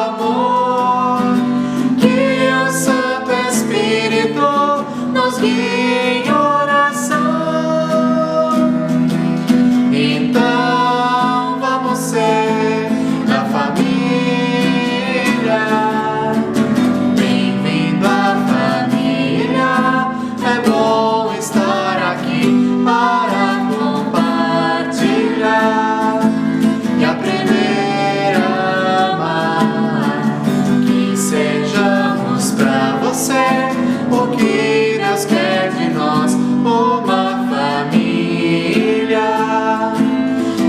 amor, que o Santo Espírito nos guie em oração. Então vamos ser da família. Bem-vindo à família. É bom estar aqui para compartilhar e aprender a amar. Que sejamos para você o que Deus quer de nós, uma família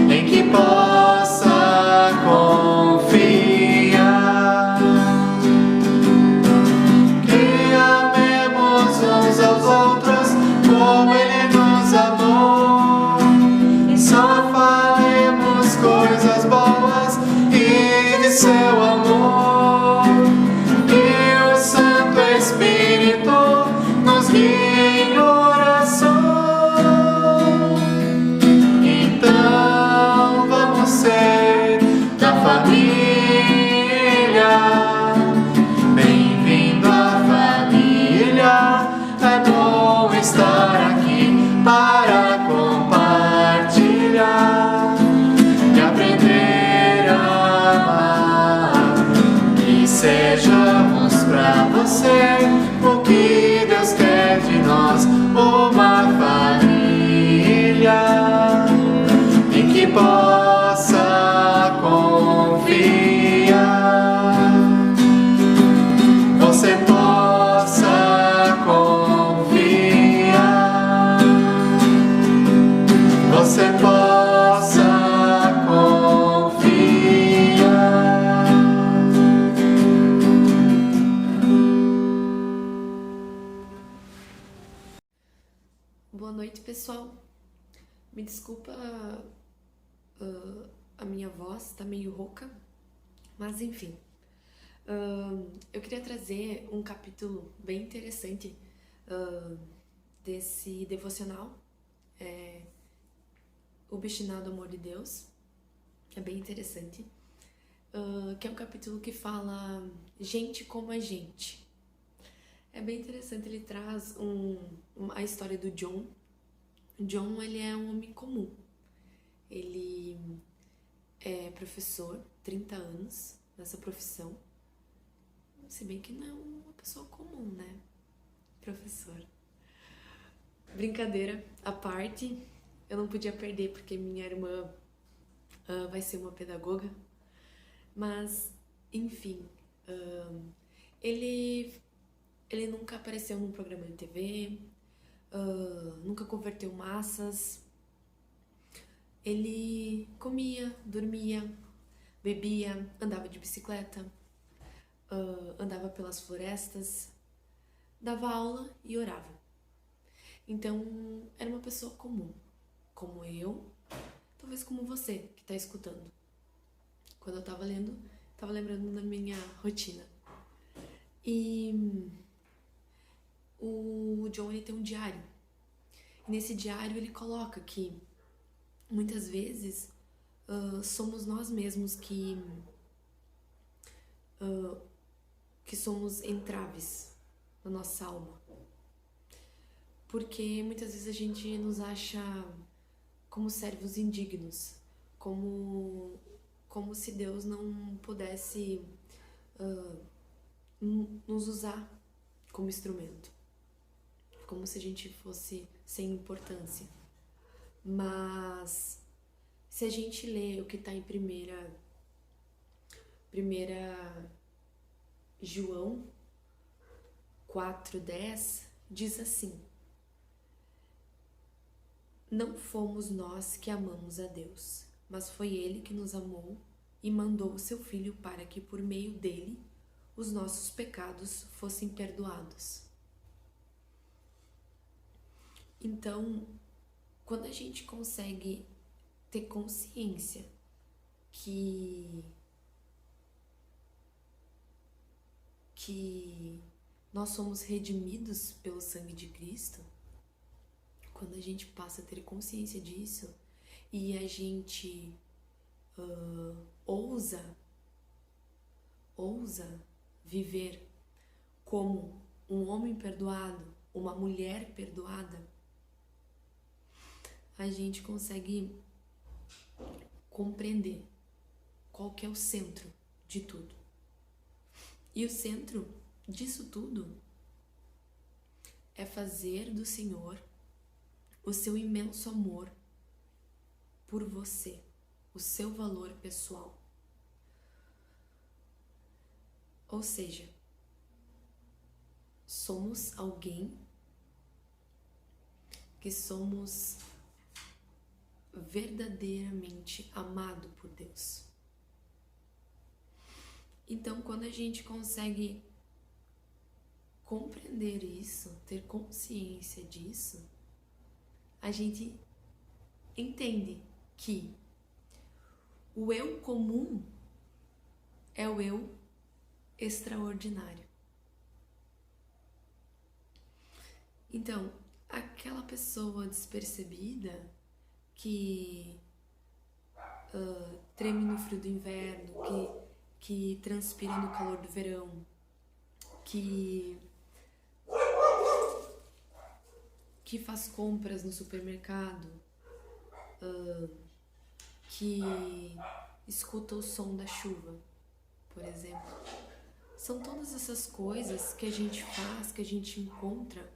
em que possa confiar. Que amemos uns aos outros como Ele nos amou, e só falemos coisas boas e de seu amor. Que o Santo Espírito nos guie em oração. Então vamos ser da família. Bem-vindo à família. É bom estar aqui para compartilhar e aprender a amar. Que sejamos para você o que Deus quer de nós, uma família em que possa confiar. Você possa confiar. Você possa confiar. Boa noite, pessoal. Me desculpa, a minha voz tá meio rouca, mas enfim. Eu queria trazer um capítulo bem interessante desse devocional, Obstinado Amor de Deus, que é bem interessante, que é um capítulo que fala gente como a gente. É bem interessante, ele traz a história do John. O John, ele é um homem comum. Ele é professor, 30 anos nessa profissão. Se bem que não é uma pessoa comum, né? Professor. Brincadeira à parte, eu não podia perder porque minha irmã vai ser uma pedagoga. Mas, enfim, ele nunca apareceu num programa de TV, nunca converteu massas. Ele comia, dormia, bebia, andava de bicicleta, andava pelas florestas, dava aula e orava. Então, era uma pessoa comum, como eu, talvez como você que está escutando. Quando eu estava lendo, estava lembrando da minha rotina. E o John, ele tem um diário. E nesse diário ele coloca que muitas vezes somos nós mesmos que somos entraves na nossa alma. Porque muitas vezes a gente nos acha como servos indignos, como se Deus não pudesse nos usar como instrumento, como se a gente fosse sem importância. Mas se a gente lê o que está em primeira João 4:10, diz assim: não fomos nós que amamos a Deus, mas foi Ele que nos amou e mandou o seu Filho para que por meio dele os nossos pecados fossem perdoados. Então, quando a gente consegue ter consciência que nós somos redimidos pelo sangue de Cristo, quando a gente passa a ter consciência disso e a gente ousa ousa viver como um homem perdoado, uma mulher perdoada, a gente consegue compreender qual que é o centro de tudo. E o centro disso tudo é fazer do Senhor o seu imenso amor por você, o seu valor pessoal. Ou seja, somos alguém que somos verdadeiramente amado por Deus. Então, quando a gente consegue compreender isso, ter consciência disso, a gente entende que o eu comum é o eu extraordinário. Então, aquela pessoa despercebida que treme no frio do inverno, que transpira no calor do verão, que faz compras no supermercado, que escuta o som da chuva, por exemplo. São todas essas coisas que a gente faz, que a gente encontra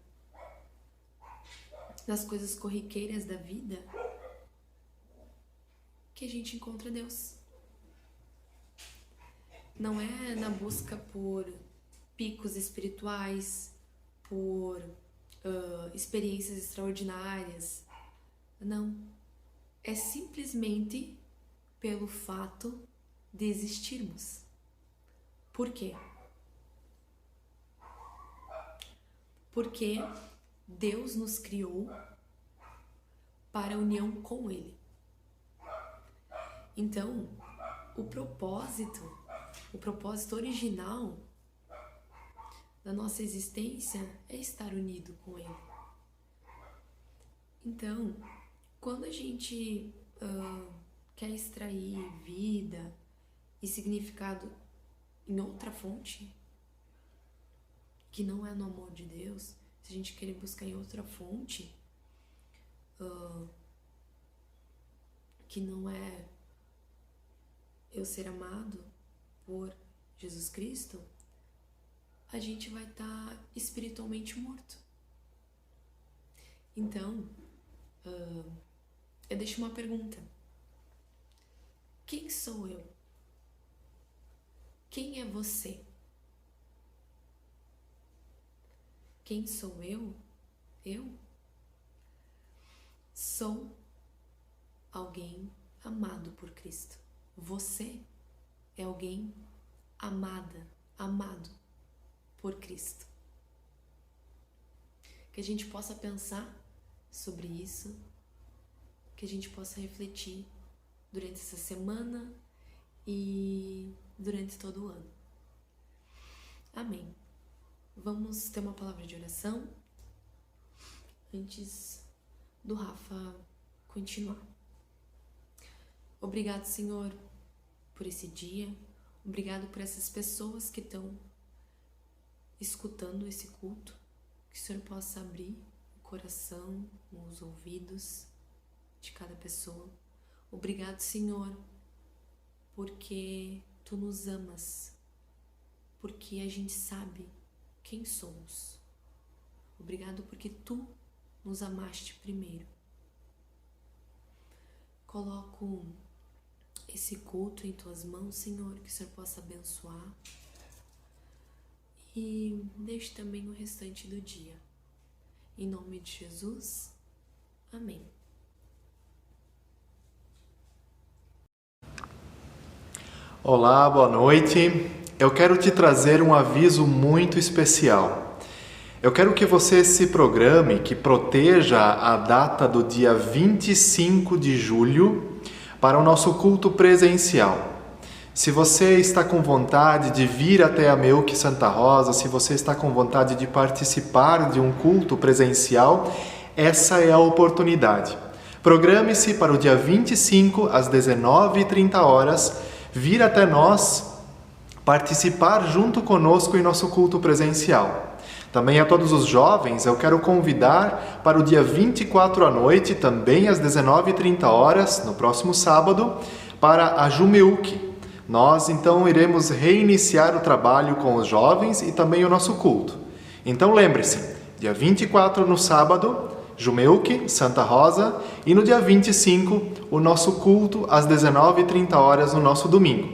nas coisas corriqueiras da vida, que a gente encontra Deus. Não é na busca por picos espirituais, por experiências extraordinárias. Não. É simplesmente pelo fato de existirmos. Por quê? Porque Deus nos criou para a união com Ele. Então, o propósito original da nossa existência é estar unido com Ele. Então, quando a gente quer extrair vida e significado em outra fonte, que não é no amor de Deus, se a gente querer buscar em outra fonte, que não é eu ser amado por Jesus Cristo, a gente vai estar espiritualmente morto. Então, eu deixo uma pergunta. Quem sou eu? Quem é você? Quem sou eu? Eu sou alguém amado por Cristo. Você é alguém amado por Cristo. Que a gente possa pensar sobre isso, que a gente possa refletir durante essa semana e durante todo o ano. Amém. Vamos ter uma palavra de oração antes do Rafa continuar. Obrigado, Senhor, por esse dia. Obrigado por essas pessoas que estão escutando esse culto. Que o Senhor possa abrir o coração, os ouvidos de cada pessoa. Obrigado, Senhor, porque Tu nos amas, porque a gente sabe quem somos. Obrigado porque Tu nos amaste primeiro. Coloco esse culto em Tuas mãos, Senhor, que o Senhor possa abençoar. E deixe também o restante do dia. Em nome de Jesus, amém. Olá, boa noite. Eu quero te trazer um aviso muito especial. Eu quero que você se programe, que proteja a data do dia 25 de julho para o nosso culto presencial. Se você está com vontade de vir até a Meuque Santa Rosa, se você está com vontade de participar de um culto presencial, essa é a oportunidade. Programe-se para o dia 25, às 19h30, vir até nós participar junto conosco em nosso culto presencial. Também a todos os jovens eu quero convidar para o dia 24 à noite, também às 19h30, no próximo sábado, para a Jumeuque. Nós então iremos reiniciar o trabalho com os jovens e também o nosso culto. Então lembre-se, dia 24 no sábado, Jumeuque, Santa Rosa, e no dia 25 o nosso culto às 19h30 no nosso domingo.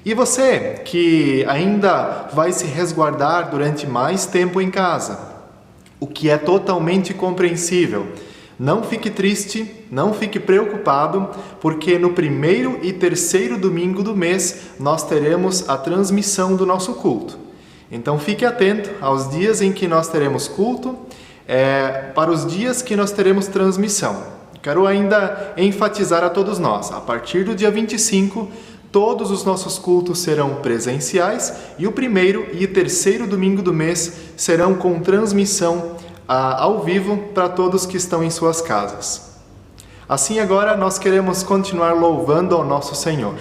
E você que ainda vai se resguardar durante mais tempo em casa, o que é totalmente compreensível, não fique triste, não fique preocupado, porque no primeiro e terceiro domingo do mês nós teremos a transmissão do nosso culto. Então fique atento aos dias em que nós teremos culto, para os dias que nós teremos transmissão. Quero ainda enfatizar a todos nós, a partir do dia 25, todos os nossos cultos serão presenciais e o primeiro e terceiro domingo do mês serão com transmissão ao vivo para todos que estão em suas casas. Assim agora nós queremos continuar louvando ao nosso Senhor.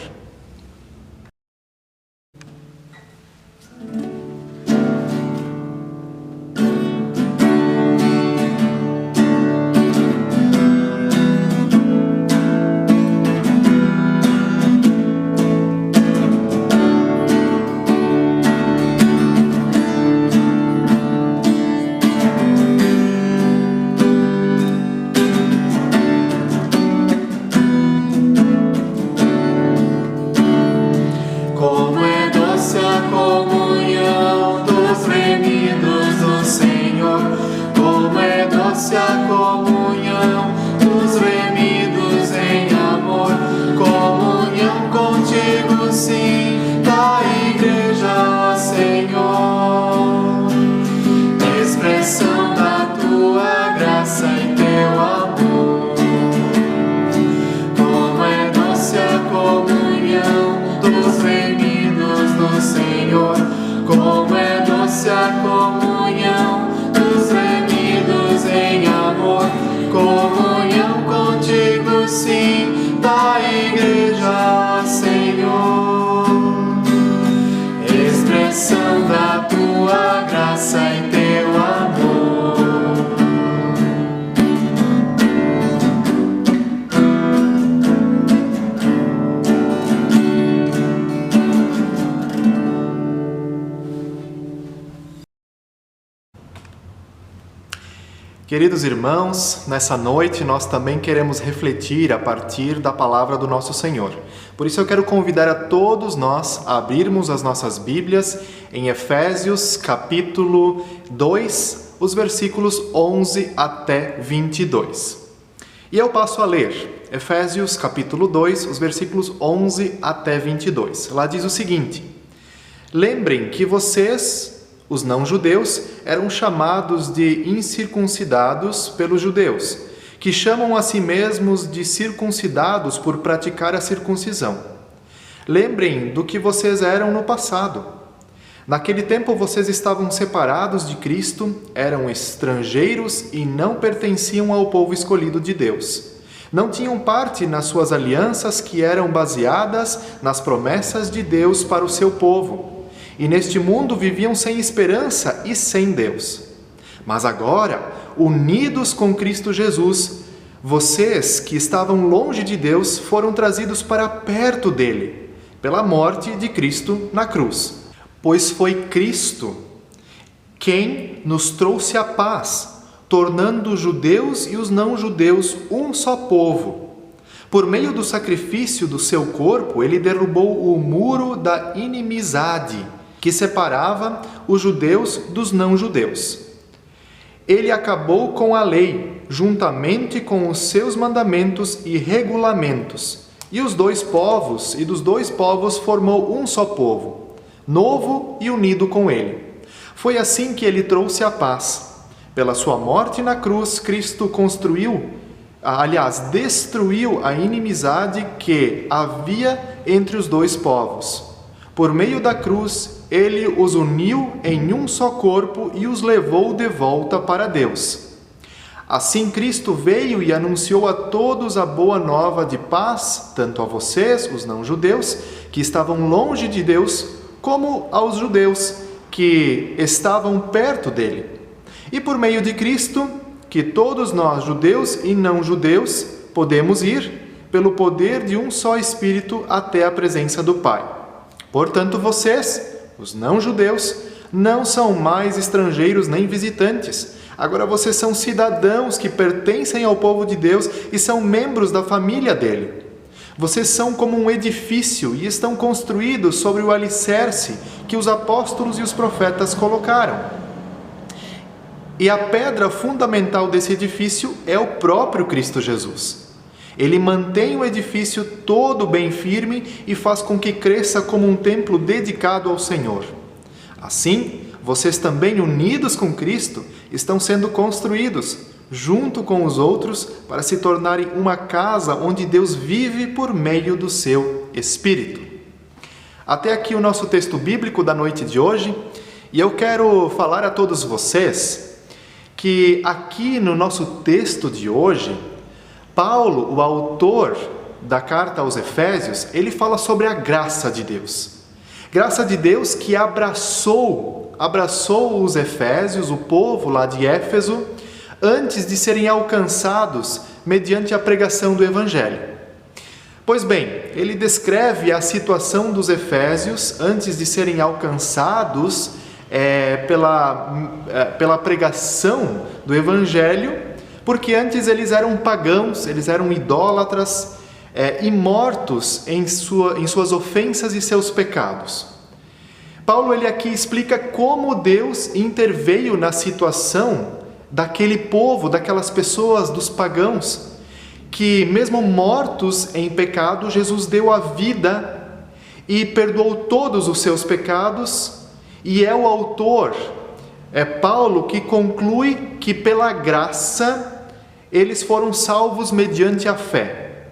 Queridos irmãos, nessa noite nós também queremos refletir a partir da palavra do nosso Senhor. Por isso eu quero convidar a todos nós a abrirmos as nossas Bíblias em Efésios capítulo 2, os versículos 11 até 22. E eu passo a ler Efésios capítulo 2, os versículos 11 até 22. Lá diz o seguinte: Lembrem que vocês, os não-judeus, eram chamados de incircuncidados pelos judeus, que chamam a si mesmos de circuncidados por praticar a circuncisão. Lembrem do que vocês eram no passado. Naquele tempo vocês estavam separados de Cristo, eram estrangeiros e não pertenciam ao povo escolhido de Deus. Não tinham parte nas suas alianças que eram baseadas nas promessas de Deus para o seu povo. E neste mundo viviam sem esperança e sem Deus. Mas agora, unidos com Cristo Jesus, vocês que estavam longe de Deus foram trazidos para perto dele, pela morte de Cristo na cruz. Pois foi Cristo quem nos trouxe a paz, tornando os judeus e os não-judeus um só povo. Por meio do sacrifício do seu corpo, ele derrubou o muro da inimizade, que separava os judeus dos não-judeus. Ele acabou com a lei, juntamente com os seus mandamentos e regulamentos, e dos dois povos formou um só povo, novo e unido com ele. Foi assim que ele trouxe a paz. Pela sua morte na cruz, Cristo destruiu a inimizade que havia entre os dois povos. Por meio da cruz, ele os uniu em um só corpo e os levou de volta para Deus. Assim, Cristo veio e anunciou a todos a boa nova de paz, tanto a vocês, os não-judeus, que estavam longe de Deus, como aos judeus que estavam perto dele. E por meio de Cristo, que todos nós, judeus e não judeus, podemos ir, pelo poder de um só Espírito, até a presença do Pai. Portanto, vocês, os não judeus, não são mais estrangeiros nem visitantes. Agora vocês são cidadãos que pertencem ao povo de Deus e são membros da família dele. Vocês são como um edifício e estão construídos sobre o alicerce que os apóstolos e os profetas colocaram. E a pedra fundamental desse edifício é o próprio Cristo Jesus. Ele mantém o edifício todo bem firme e faz com que cresça como um templo dedicado ao Senhor. Assim, vocês também, unidos com Cristo, estão sendo construídos, junto com os outros, para se tornarem uma casa onde Deus vive por meio do seu Espírito. Até aqui o nosso texto bíblico da noite de hoje, e eu quero falar a todos vocês que aqui no nosso texto de hoje, Paulo, o autor da carta aos Efésios, ele fala sobre a graça de Deus. Graça de Deus que abraçou os Efésios, o povo lá de Éfeso, antes de serem alcançados mediante a pregação do Evangelho. Pois bem, ele descreve a situação dos Efésios antes de serem alcançados pela pregação do Evangelho, porque antes eles eram pagãos, eles eram idólatras e mortos em suas ofensas e seus pecados. Paulo ele aqui explica como Deus interveio na situação daquele povo, daquelas pessoas, dos pagãos, que mesmo mortos em pecado, Jesus deu a vida e perdoou todos os seus pecados, e é o autor, Paulo, que conclui que pela graça eles foram salvos mediante a fé.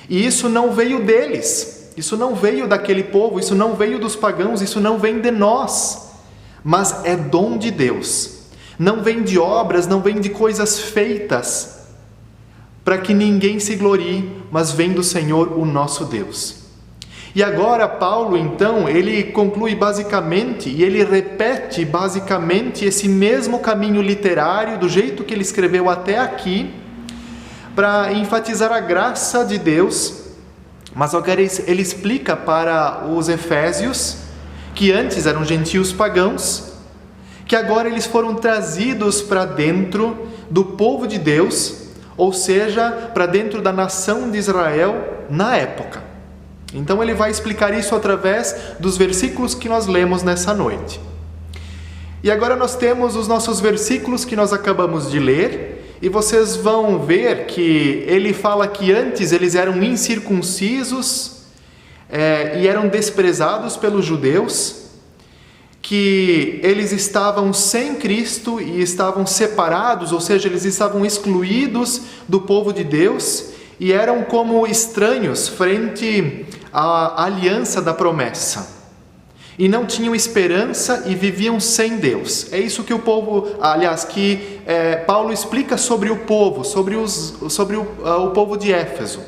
E isso não veio deles, isso não veio daquele povo, isso não veio dos pagãos, isso não vem de nós, mas é dom de Deus. Não vem de obras, não vem de coisas feitas para que ninguém se glorie, mas vem do Senhor, o nosso Deus. E agora Paulo, então, ele conclui basicamente, e ele repete basicamente esse mesmo caminho literário, do jeito que ele escreveu até aqui, para enfatizar a graça de Deus, mas agora ele explica para os efésios, que antes eram gentios pagãos, que agora eles foram trazidos para dentro do povo de Deus, ou seja, para dentro da nação de Israel na época. Então ele vai explicar isso através dos versículos que nós lemos nessa noite. E agora nós temos os nossos versículos que nós acabamos de ler, e vocês vão ver que ele fala que antes eles eram incircuncisos e eram desprezados pelos judeus, que eles estavam sem Cristo e estavam separados, ou seja, eles estavam excluídos do povo de Deus e eram como estranhos frente à aliança da promessa. E não tinham esperança e viviam sem Deus. É isso que o povo, Paulo explica sobre o povo, sobre o povo de Éfeso.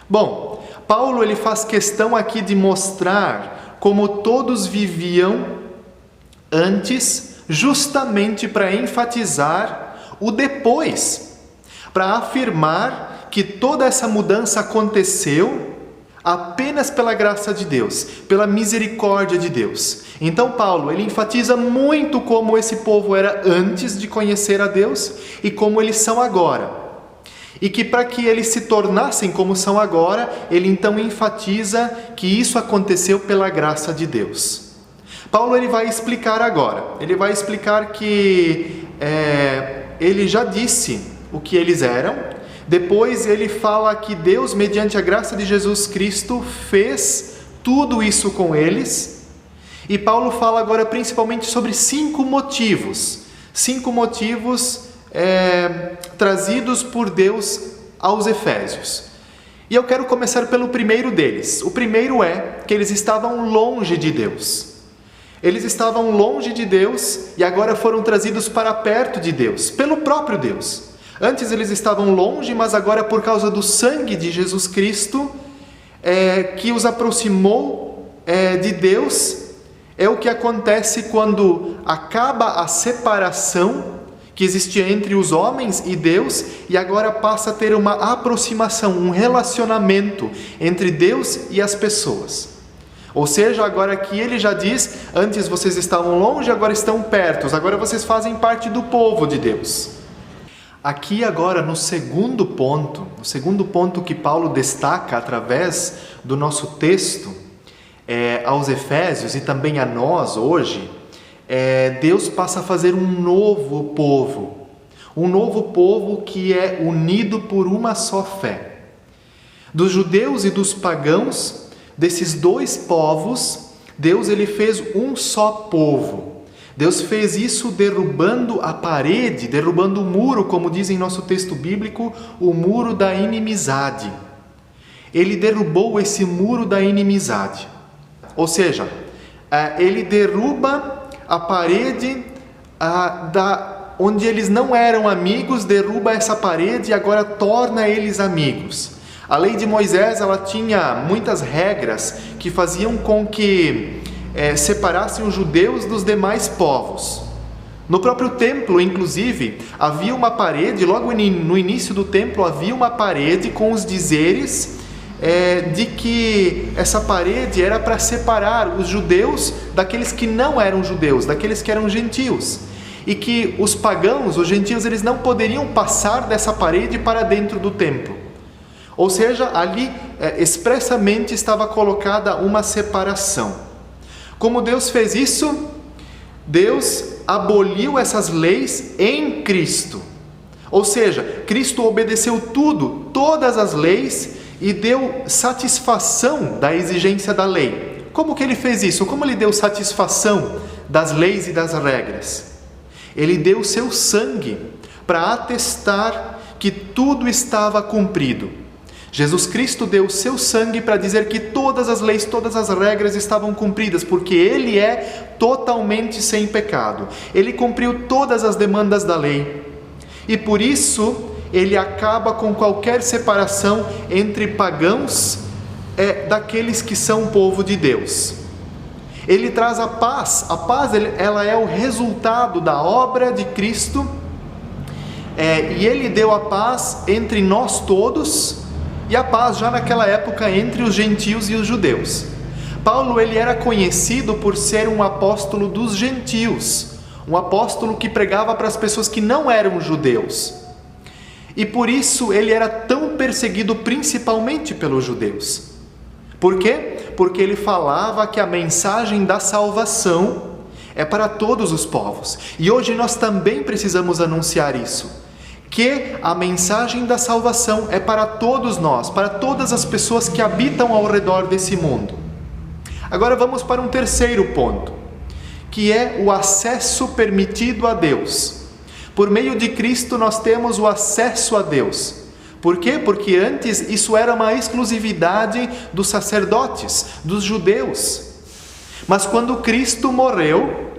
Bom, Paulo ele faz questão aqui de mostrar como todos viviam antes, justamente para enfatizar o depois, para afirmar que toda essa mudança aconteceu apenas pela graça de Deus, pela misericórdia de Deus. Então Paulo, ele enfatiza muito como esse povo era antes de conhecer a Deus e como eles são agora. E que para que eles se tornassem como são agora, ele então enfatiza que isso aconteceu pela graça de Deus. Paulo ele vai explicar agora, ele vai explicar que ele já disse o que eles eram. Depois ele fala que Deus, mediante a graça de Jesus Cristo, fez tudo isso com eles. E Paulo fala agora principalmente sobre 5 motivos. 5 motivos trazidos por Deus aos Efésios. E eu quero começar pelo primeiro deles. O primeiro é que eles estavam longe de Deus. Eles estavam longe de Deus e agora foram trazidos para perto de Deus, pelo próprio Deus. Antes eles estavam longe, mas agora por causa do sangue de Jesus Cristo, que os aproximou de Deus, É o que acontece quando acaba a separação que existia entre os homens e Deus e agora passa a ter uma aproximação, um relacionamento entre Deus e as pessoas. Ou seja, agora que ele já diz, antes vocês estavam longe, agora estão perto, agora vocês fazem parte do povo de Deus. Aqui agora no segundo ponto que Paulo destaca através do nosso texto, aos Efésios e também a nós hoje, Deus passa a fazer um novo povo que é unido por uma só fé. Dos judeus e dos pagãos, desses dois povos, Deus ele fez um só povo. Deus fez isso derrubando a parede, derrubando o muro, como diz em nosso texto bíblico, o muro da inimizade. Ele derrubou esse muro da inimizade. Ou seja, ele derruba a parede onde eles não eram amigos, derruba essa parede e agora torna eles amigos. A lei de Moisés ela tinha muitas regras que faziam com que separassem os judeus dos demais povos. No próprio templo, inclusive, havia uma parede, logo no início do templo havia uma parede com os dizeres de que essa parede era para separar os judeus daqueles que não eram judeus, daqueles que eram gentios. E que os pagãos, os gentios, eles não poderiam passar dessa parede para dentro do templo. Ou seja, ali expressamente estava colocada uma separação. Como Deus fez isso? Deus aboliu essas leis em Cristo. Ou seja, Cristo obedeceu todas as leis, e deu satisfação da exigência da lei. Como que ele fez isso? Como ele deu satisfação das leis e das regras? Ele deu o seu sangue para atestar que tudo estava cumprido. Jesus Cristo deu o seu sangue para dizer que todas as leis, todas as regras estavam cumpridas, porque ele é totalmente sem pecado. Ele cumpriu todas as demandas da lei. E por isso ele acaba com qualquer separação entre pagãos daqueles que são povo de Deus. Ele traz a paz ela é o resultado da obra de Cristo, e ele deu a paz entre nós todos, e a paz já naquela época entre os gentios e os judeus. Paulo ele era conhecido por ser um apóstolo dos gentios, um apóstolo que pregava para as pessoas que não eram judeus. E por isso ele era tão perseguido principalmente pelos judeus. Por quê? Porque ele falava que a mensagem da salvação é para todos os povos. E hoje nós também precisamos anunciar isso. Que a mensagem da salvação é para todos nós, para todas as pessoas que habitam ao redor desse mundo. Agora vamos para um terceiro ponto, que é o acesso permitido a Deus. Por meio de Cristo nós temos o acesso a Deus. Por quê? Porque antes isso era uma exclusividade dos sacerdotes, dos judeus. Mas quando Cristo morreu,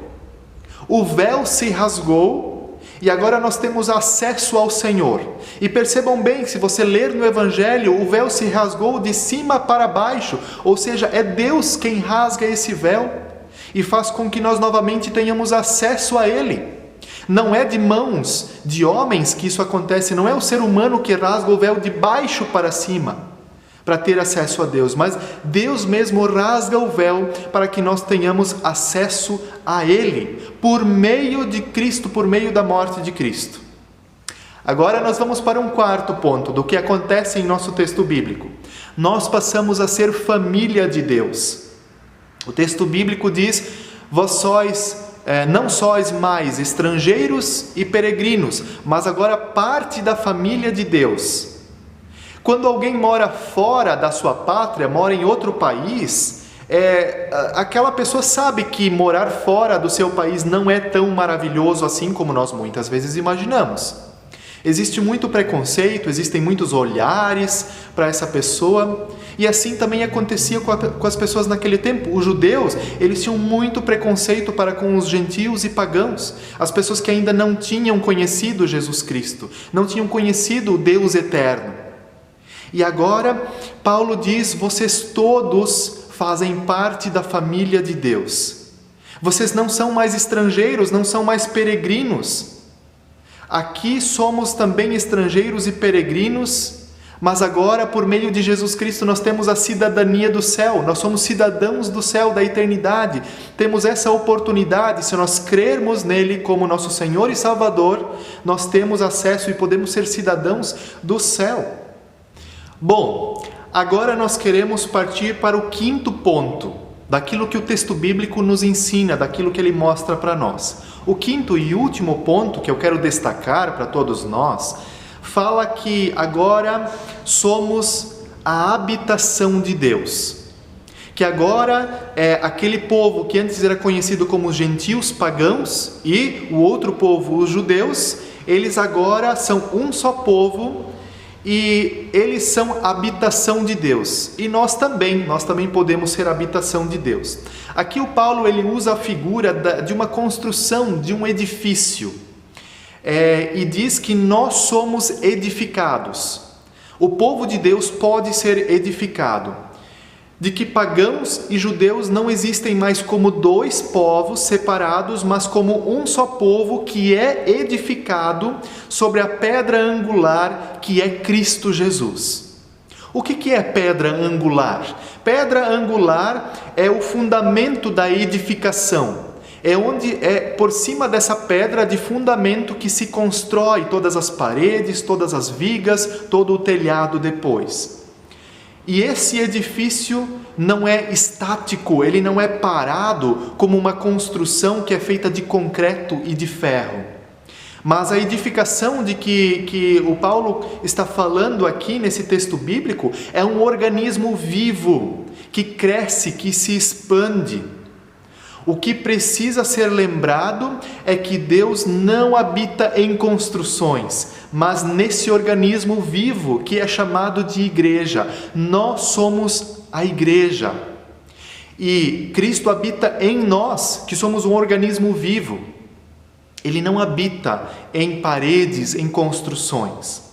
o véu se rasgou e agora nós temos acesso ao Senhor. E percebam bem, se você ler no Evangelho, o véu se rasgou de cima para baixo, ou seja, é Deus quem rasga esse véu e faz com que nós novamente tenhamos acesso a Ele. Não é de mãos de homens que isso acontece, não é o ser humano que rasga o véu de baixo para cima para ter acesso a Deus, mas Deus mesmo rasga o véu para que nós tenhamos acesso a Ele, por meio de Cristo, por meio da morte de Cristo. Agora nós vamos para um quarto ponto do que acontece em nosso texto bíblico. Nós passamos a ser família de Deus. O texto bíblico diz: vós sois não sois mais estrangeiros e peregrinos, mas agora parte da família de Deus. Quando alguém mora fora da sua pátria, mora em outro país, aquela pessoa sabe que morar fora do seu país não é tão maravilhoso assim como nós muitas vezes imaginamos. Existe muito preconceito, existem muitos olhares para essa pessoa, e assim também acontecia com as pessoas naquele tempo. Os judeus, eles tinham muito preconceito para com os gentios e pagãos, as pessoas que ainda não tinham conhecido Jesus Cristo, não tinham conhecido o Deus eterno. E agora, Paulo diz: vocês todos fazem parte da família de Deus. Vocês não são mais estrangeiros, não são mais peregrinos. Aqui somos também estrangeiros e peregrinos, mas agora, por meio de Jesus Cristo, nós temos a cidadania do céu. Nós somos cidadãos do céu, da eternidade. Temos essa oportunidade, se nós crermos nele como nosso Senhor e Salvador, nós temos acesso e podemos ser cidadãos do céu. Bom, agora nós queremos partir para o quinto ponto, daquilo que o texto bíblico nos ensina, daquilo que ele mostra para nós. O quinto e último ponto que eu quero destacar para todos nós, fala que agora somos a habitação de Deus. Que agora aquele povo que antes era conhecido como os gentios pagãos e o outro povo, os judeus, eles agora são um só povo e eles são habitação de Deus. E nós também podemos ser habitação de Deus. Aqui o Paulo ele usa a figura de uma construção, de um edifício. E diz que nós somos edificados. O povo de Deus pode ser edificado. De que pagãos e judeus não existem mais como dois povos separados, mas como um só povo que é edificado sobre a pedra angular que é Cristo Jesus. O que é pedra angular? Pedra angular é o fundamento da edificação. É por cima dessa pedra de fundamento que se constrói todas as paredes, todas as vigas, todo o telhado depois. E esse edifício não é estático, ele não é parado como uma construção que é feita de concreto e de ferro. Mas a edificação de que o Paulo está falando aqui nesse texto bíblico é um organismo vivo, que cresce, que se expande. O que precisa ser lembrado é que Deus não habita em construções, mas nesse organismo vivo que é chamado de igreja. Nós somos a igreja. E Cristo habita em nós, que somos um organismo vivo. Ele não habita em paredes, em construções.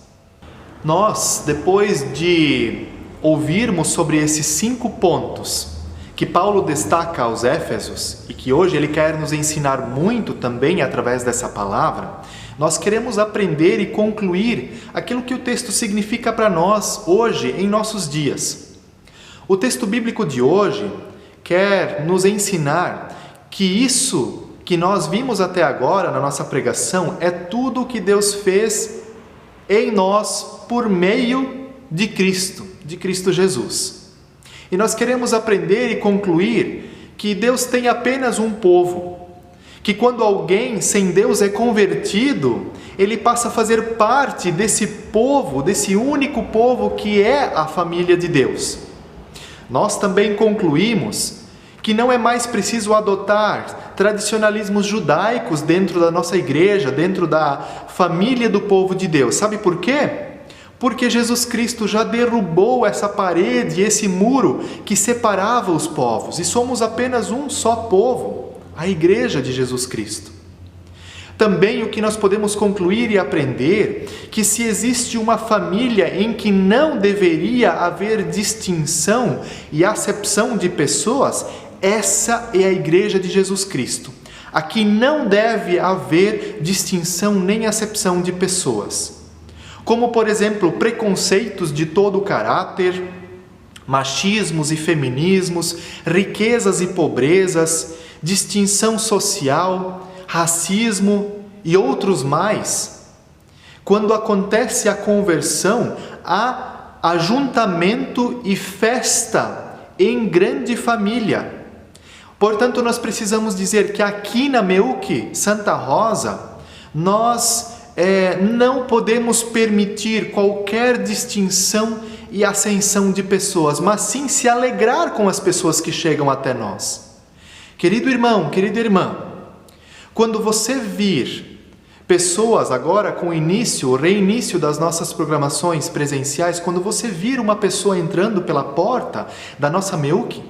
Nós, depois de ouvirmos sobre esses 5 pontos, que Paulo destaca aos Éfesos e que hoje ele quer nos ensinar muito também através dessa palavra, nós queremos aprender e concluir aquilo que o texto significa para nós hoje, em nossos dias. O texto bíblico de hoje quer nos ensinar que isso que nós vimos até agora na nossa pregação é tudo o que Deus fez em nós por meio de Cristo Jesus. E nós queremos aprender e concluir que Deus tem apenas um povo, que quando alguém sem Deus é convertido, ele passa a fazer parte desse povo, desse único povo que é a família de Deus. Nós também concluímos que não é mais preciso adotar tradicionalismos judaicos dentro da nossa igreja, dentro da família do povo de Deus. Sabe por quê? Porque Jesus Cristo já derrubou essa parede, esse muro que separava os povos, e somos apenas um só povo, a igreja de Jesus Cristo. Também o que nós podemos concluir e aprender, que se existe uma família em que não deveria haver distinção e acepção de pessoas, essa é a igreja de Jesus Cristo. Aqui não deve haver distinção nem acepção de pessoas. Como, por exemplo, preconceitos de todo o caráter, machismos e feminismos, riquezas e pobrezas, distinção social, racismo e outros mais. Quando acontece a conversão, há ajuntamento e festa em grande família. Portanto, nós precisamos dizer que aqui na Meuque Santa Rosa, nós não podemos permitir qualquer distinção e ascensão de pessoas, mas sim se alegrar com as pessoas que chegam até nós. Querido irmão, querida irmã, quando você vir pessoas agora com o reinício das nossas programações presenciais, quando você vir uma pessoa entrando pela porta da nossa Meuque,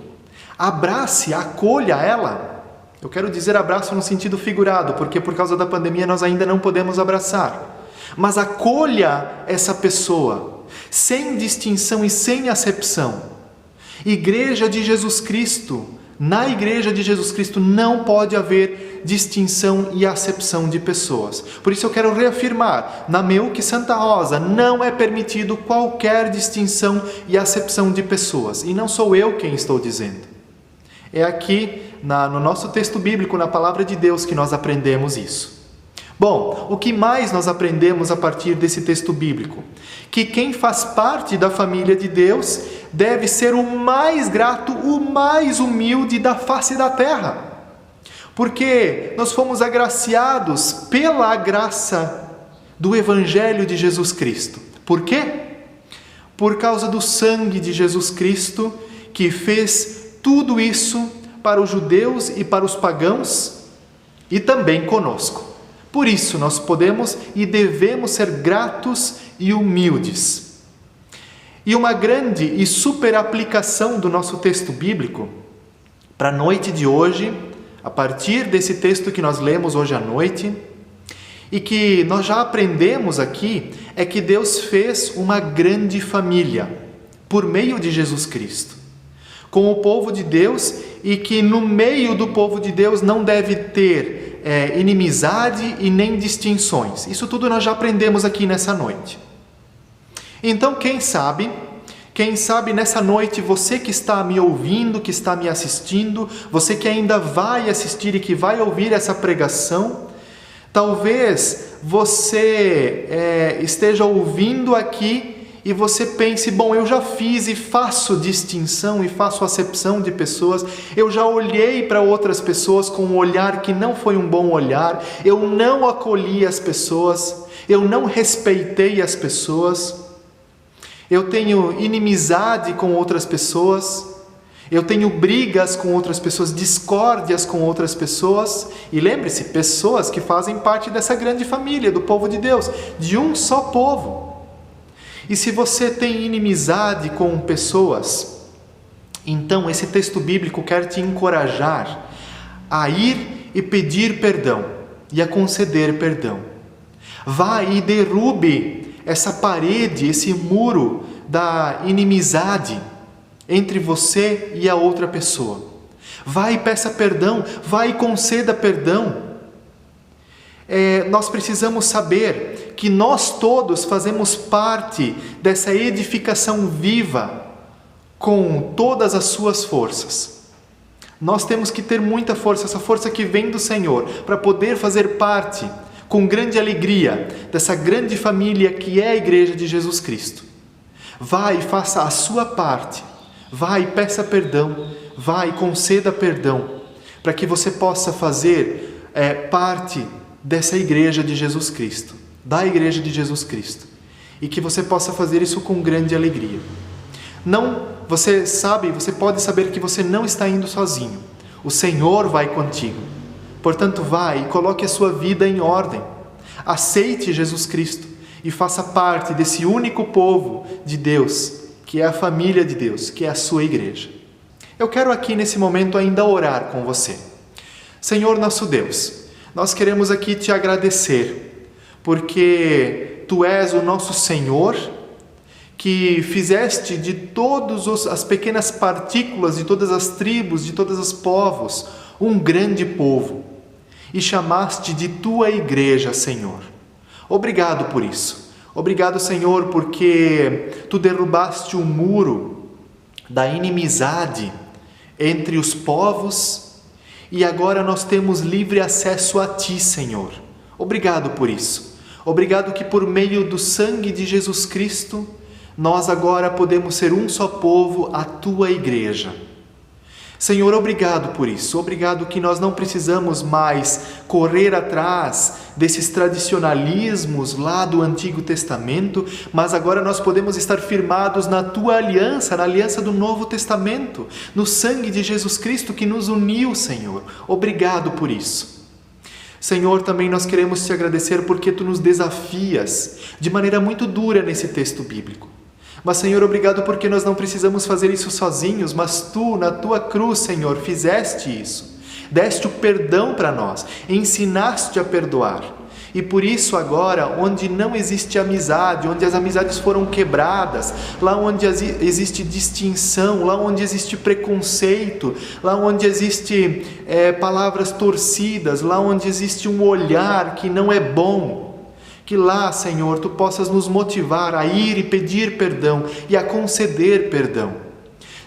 abrace, acolha ela. Eu quero dizer abraço no sentido figurado, porque por causa da pandemia nós ainda não podemos abraçar. Mas acolha essa pessoa, sem distinção e sem acepção. Igreja de Jesus Cristo, Na Igreja de Jesus Cristo não pode haver distinção e acepção de pessoas. Por isso eu quero reafirmar, na Meuque Santa Rosa não é permitido qualquer distinção e acepção de pessoas. E não sou eu quem estou dizendo. É aqui no nosso texto bíblico, na Palavra de Deus, que nós aprendemos isso. Bom, o que mais nós aprendemos a partir desse texto bíblico? Que quem faz parte da família de Deus deve ser o mais grato, o mais humilde da face da terra. Porque nós fomos agraciados pela graça do Evangelho de Jesus Cristo. Por quê? Por causa do sangue de Jesus Cristo, que fez tudo isso para os judeus e para os pagãos e também conosco. Por isso nós podemos e devemos ser gratos e humildes. E uma grande e super aplicação do nosso texto bíblico para a noite de hoje, a partir desse texto que nós lemos hoje à noite, e que nós já aprendemos aqui, é que Deus fez uma grande família por meio de Jesus Cristo, com o povo de Deus, e que no meio do povo de Deus não deve ter inimizade e nem distinções. Isso tudo nós já aprendemos aqui nessa noite. Então, quem sabe nessa noite, você que está me ouvindo, que está me assistindo, você que ainda vai assistir e que vai ouvir essa pregação, talvez você esteja ouvindo aqui e você pense, bom, eu já fiz e faço distinção e faço acepção de pessoas, eu já olhei para outras pessoas com um olhar que não foi um bom olhar, eu não acolhi as pessoas, eu não respeitei as pessoas, eu tenho inimizade com outras pessoas, eu tenho brigas com outras pessoas, discórdias com outras pessoas, e lembre-se, pessoas que fazem parte dessa grande família do povo de Deus, de um só povo. E se você tem inimizade com pessoas, então esse texto bíblico quer te encorajar a ir e pedir perdão e a conceder perdão. Vá e derrube essa parede, esse muro da inimizade entre você e a outra pessoa. Vá e peça perdão, vá e conceda perdão. Nós precisamos saber que nós todos fazemos parte dessa edificação viva com todas as suas forças. Nós temos que ter muita força, essa força que vem do Senhor, para poder fazer parte com grande alegria dessa grande família que é a Igreja de Jesus Cristo. Vá e faça a sua parte, vá e peça perdão, vá e conceda perdão, para que você possa fazer parte dessa Igreja de Jesus Cristo, da Igreja de Jesus Cristo, e que você possa fazer isso com grande alegria. Você pode saber que você não está indo sozinho, o Senhor vai contigo, portanto vá e coloque a sua vida em ordem, aceite Jesus Cristo e faça parte desse único povo de Deus, que é a família de Deus, que é a sua Igreja. Eu quero aqui nesse momento ainda orar com você. Senhor nosso Deus, nós queremos aqui te agradecer, porque Tu és o nosso Senhor, que fizeste de todas as pequenas partículas, de todas as tribos, de todos os povos, um grande povo, e chamaste de Tua Igreja, Senhor. Obrigado por isso. Obrigado, Senhor, porque Tu derrubaste o muro da inimizade entre os povos, e agora nós temos livre acesso a Ti, Senhor. Obrigado por isso. Obrigado que por meio do sangue de Jesus Cristo, nós agora podemos ser um só povo, a Tua Igreja. Senhor, obrigado por isso. Obrigado que nós não precisamos mais correr atrás desses tradicionalismos lá do Antigo Testamento, mas agora nós podemos estar firmados na Tua aliança, na aliança do Novo Testamento, no sangue de Jesus Cristo que nos uniu, Senhor. Obrigado por isso. Senhor, também nós queremos Te agradecer porque Tu nos desafias de maneira muito dura nesse texto bíblico. Mas, Senhor, obrigado porque nós não precisamos fazer isso sozinhos, mas Tu, na Tua cruz, Senhor, fizeste isso. Deste o perdão para nós, ensinaste a perdoar. E por isso agora, onde não existe amizade, onde as amizades foram quebradas, lá onde existe distinção, lá onde existe preconceito, lá onde existe palavras torcidas, lá onde existe um olhar que não é bom, que lá, Senhor, Tu possas nos motivar a ir e pedir perdão e a conceder perdão.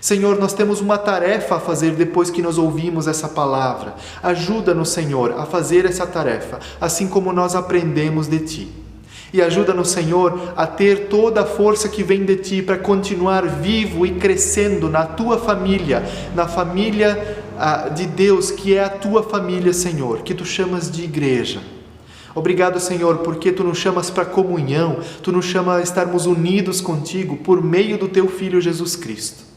Senhor, nós temos uma tarefa a fazer depois que nós ouvimos essa palavra. Ajuda-nos, Senhor, a fazer essa tarefa, assim como nós aprendemos de Ti. E ajuda-nos, Senhor, a ter toda a força que vem de Ti para continuar vivo e crescendo na Tua família, na família de Deus, que é a Tua família, Senhor, que Tu chamas de igreja. Obrigado, Senhor, porque Tu nos chamas para comunhão, Tu nos chamas a estarmos unidos contigo por meio do Teu Filho Jesus Cristo.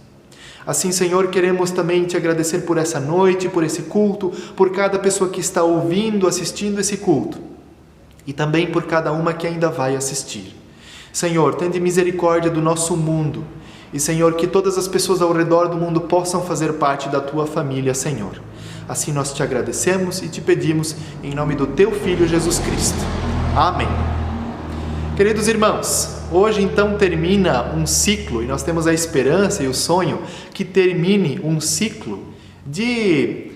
Assim, Senhor, queremos também Te agradecer por essa noite, por esse culto, por cada pessoa que está ouvindo, assistindo esse culto e também por cada uma que ainda vai assistir. Senhor, tende misericórdia do nosso mundo e, Senhor, que todas as pessoas ao redor do mundo possam fazer parte da Tua família, Senhor. Assim nós Te agradecemos e Te pedimos em nome do Teu Filho Jesus Cristo. Amém. Queridos irmãos, hoje então termina um ciclo e nós temos a esperança e o sonho que termine um ciclo de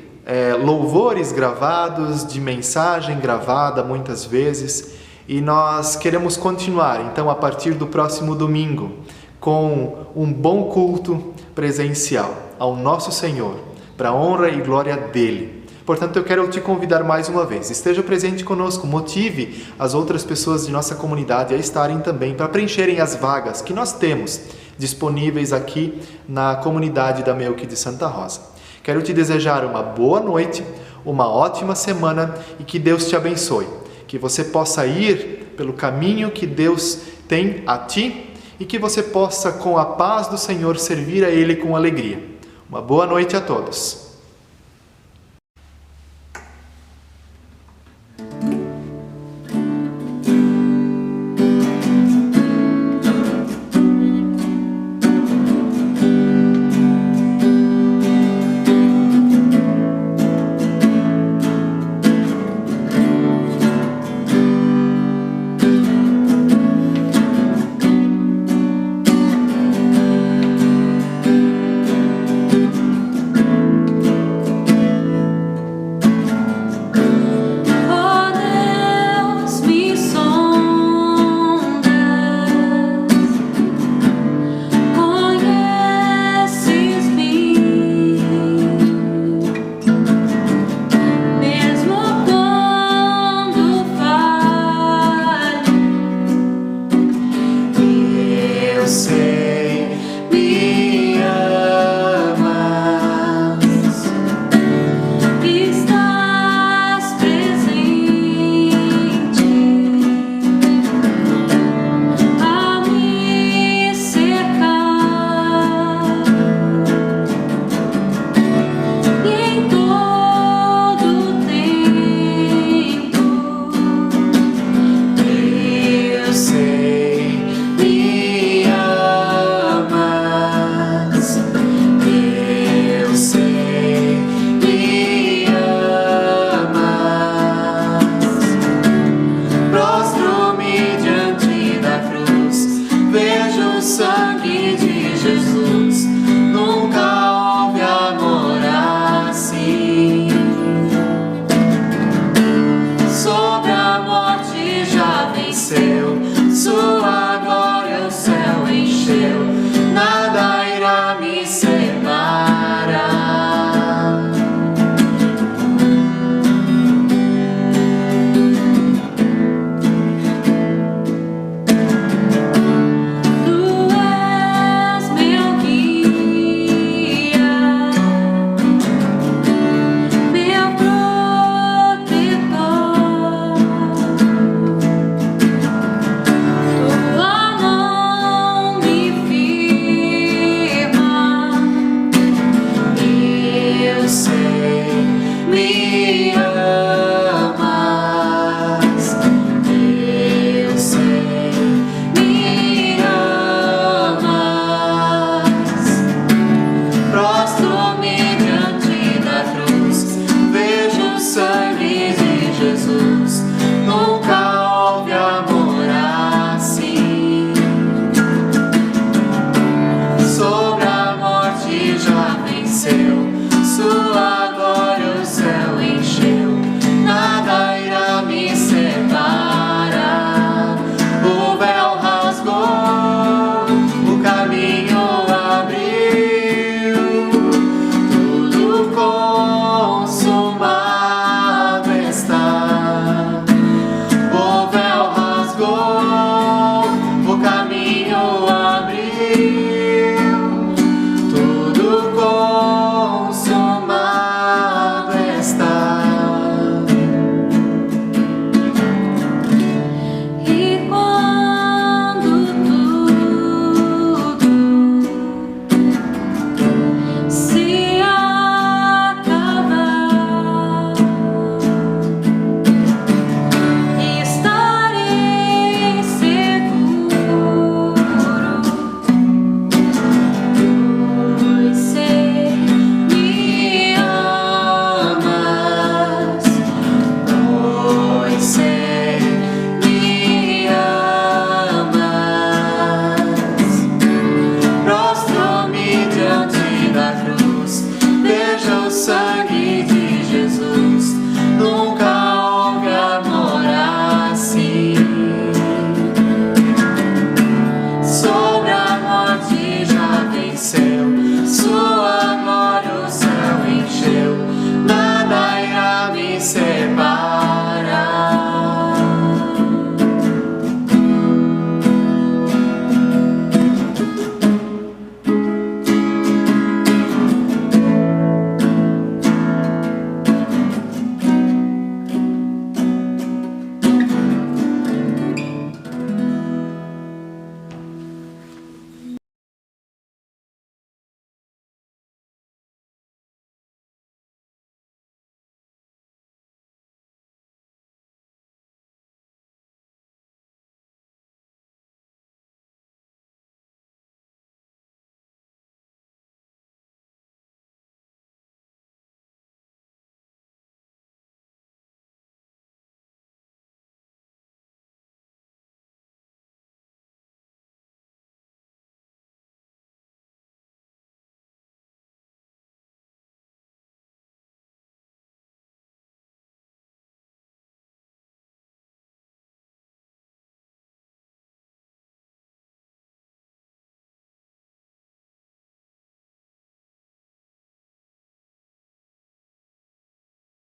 louvores gravados, de mensagem gravada muitas vezes, e nós queremos continuar então a partir do próximo domingo com um bom culto presencial ao nosso Senhor, para a honra e glória dEle. Portanto, eu quero te convidar mais uma vez. Esteja presente conosco, motive as outras pessoas de nossa comunidade a estarem também, para preencherem as vagas que nós temos disponíveis aqui na comunidade da Melk de Santa Rosa. Quero te desejar uma boa noite, uma ótima semana e que Deus te abençoe. Que você possa ir pelo caminho que Deus tem a ti e que você possa, com a paz do Senhor, servir a Ele com alegria. Uma boa noite a todos.